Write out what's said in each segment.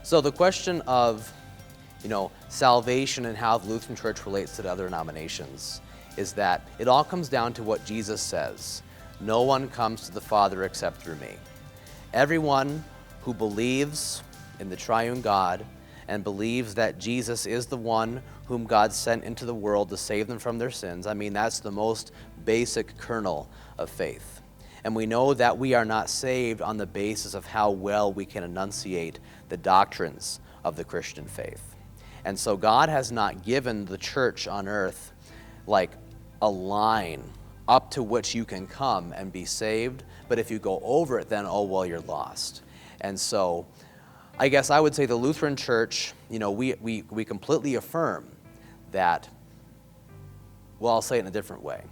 So the question of, salvation and how the Lutheran Church relates to the other denominations is that it all comes down to what Jesus says. No one comes to the Father except through me. Everyone who believes in the triune God and believes that Jesus is the one whom God sent into the world to save them from their sins, that's the most basic kernel of faith. And we know that we are not saved on the basis of how well we can enunciate the doctrines of the Christian faith. And so God has not given the church on earth like a line up to which you can come and be saved, but if you go over it, then, you're lost. And so I guess I would say the Lutheran Church, we completely affirm that, I'll say it in a different way.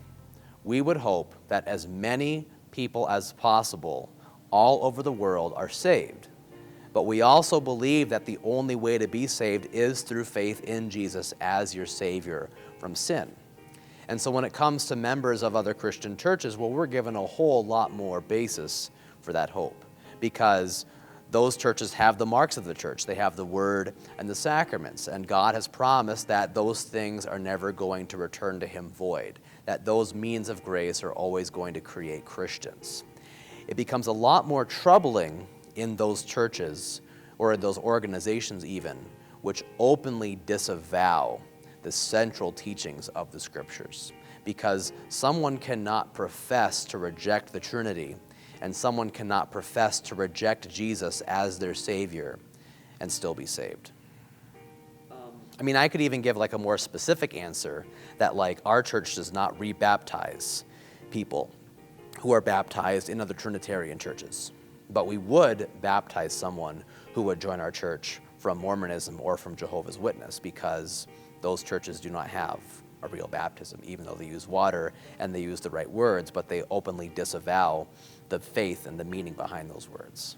We would hope that as many people as possible all over the world are saved. But we also believe that the only way to be saved is through faith in Jesus as your Savior from sin. And so when it comes to members of other Christian churches, we're given a whole lot more basis for that hope, because those churches have the marks of the church. They have the Word and the sacraments, and God has promised that those things are never going to return to Him void, that those means of grace are always going to create Christians. It becomes a lot more troubling in those churches, or in those organizations even, which openly disavow the central teachings of the Scriptures, because someone cannot profess to reject the Trinity, and someone cannot profess to reject Jesus as their Savior and still be saved. I could even give a more specific answer that our church does not rebaptize people who are baptized in other Trinitarian churches. But we would baptize someone who would join our church from Mormonism or from Jehovah's Witness, because those churches do not have a real baptism, even though they use water and they use the right words, but they openly disavow the faith and the meaning behind those words.